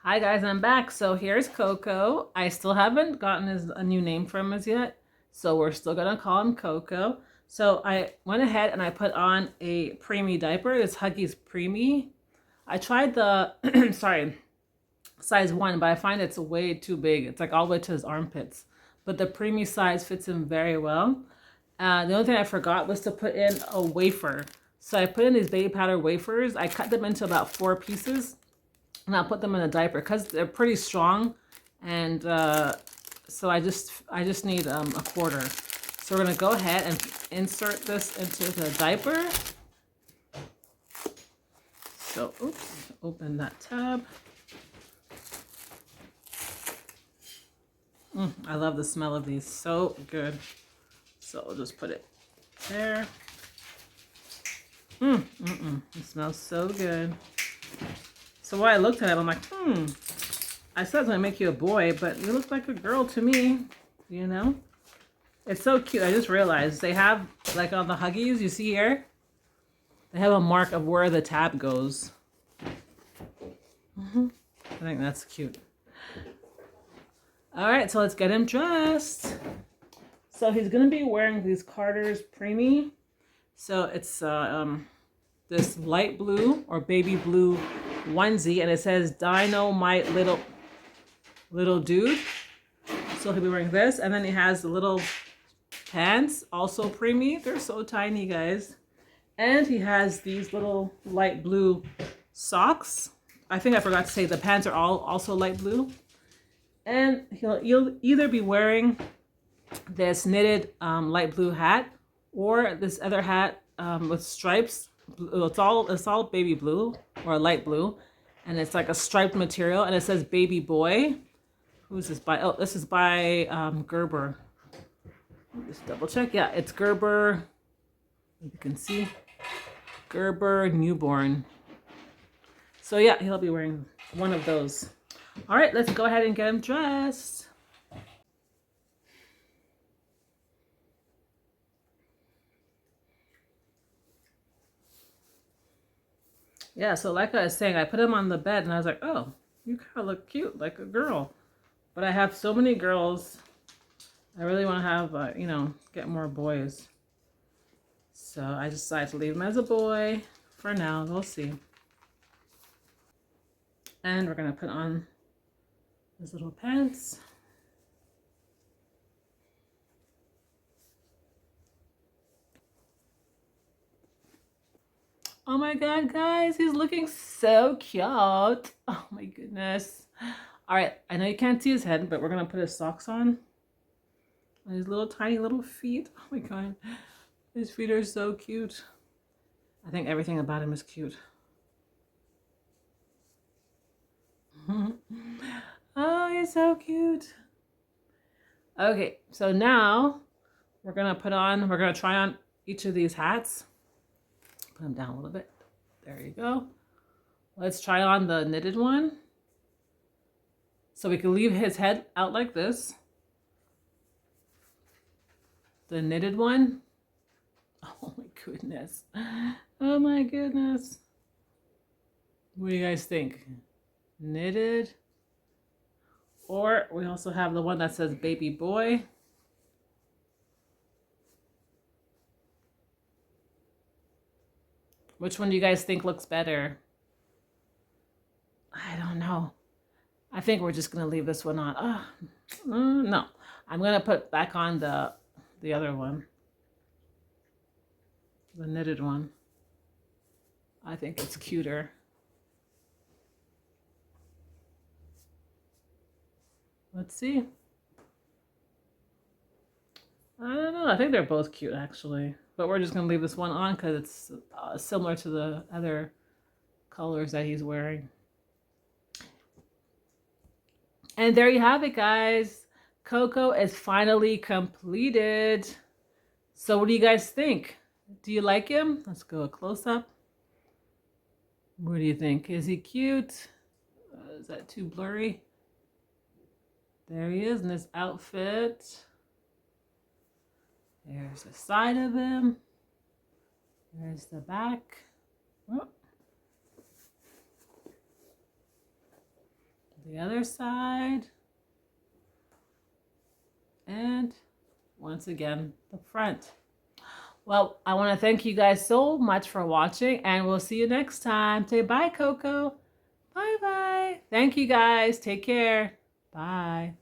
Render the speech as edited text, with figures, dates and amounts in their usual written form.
Hi guys, I'm back. So here's Coco. I still haven't gotten a new name from us yet, so we're still gonna call him Coco. So I went ahead and I put on a preemie diaper. It's Huggies Preemie. I tried the sorry, size 1, but I find it's way too big. It's like all the way to his armpits. But the preemie size fits him very well. The only thing I forgot was to put in a wafer. So I put in these baby powder wafers. I cut them into about 4 pieces and I'll put them in a diaper because they're pretty strong, and so I just need a quarter. So we're gonna go ahead and insert this into the diaper. So oops, open that tab. I love the smell of these, so good. So we'll just put it there. It smells so good. So when I looked at it, I'm like, I said it's gonna make you a boy, but you look like a girl to me, you know? It's so cute. I just realized they have, like on the Huggies, you see here, they have a mark of where the tab goes. I think that's cute. All right, so let's get him dressed. So he's gonna be wearing these Carter's Preemie. So it's this light blue or baby blue onesie, and it says Dynamite little dude. So he'll be wearing this, and then he has the little pants, also preemie. They're so tiny, guys. And he has these little light blue socks. I think I forgot to say the pants are all also light blue. And he'll either be wearing this knitted light blue hat or this other hat with stripes. It's all baby blue or light blue, and it's like a striped material, and it says baby boy. Who's this by? Oh, this is by Gerber. Just double check. Yeah, it's Gerber. You can see Gerber newborn. So yeah, he'll be wearing one of those. All right, let's go ahead and get him dressed. Yeah, so like I was saying, I put him on the bed and I was like, oh, you kind of look cute, like a girl. But I have so many girls. I really want to have, get more boys. So I decided to leave him as a boy for now. We'll see. And we're going to put on his little pants. Oh my God, guys, he's looking so cute. Oh my goodness. All right, I know you can't see his head, but we're going to put his socks on. And his little tiny little feet. Oh my God. His feet are so cute. I think everything about him is cute. Oh, he's so cute. Okay, so now we're gonna try on each of these hats. Put them down a little bit. There you go. Let's try on the knitted one. So we can leave his head out like this. The knitted one. Oh my goodness. Oh my goodness. What do you guys think? Knitted. Or we also have the one that says baby boy. Which one do you guys think looks better? I don't know. I think we're just gonna leave this one on. No, I'm gonna put back on the other one, the knitted one. I think it's cuter. Let's see. I don't know. I think they're both cute actually, but we're just gonna leave this one on because it's similar to the other colors that he's wearing. And there you have it, guys. Coco is finally completed. So what do you guys think? Do you like him? Let's go a close up. What do you think? Is he cute? Is that too blurry? There he is in this outfit. There's the side of him. There's the back. Oh. The other side. And once again, the front. Well, I want to thank you guys so much for watching, and we'll see you next time. Say bye, Coco. Bye-bye. Thank you guys. Take care. Bye.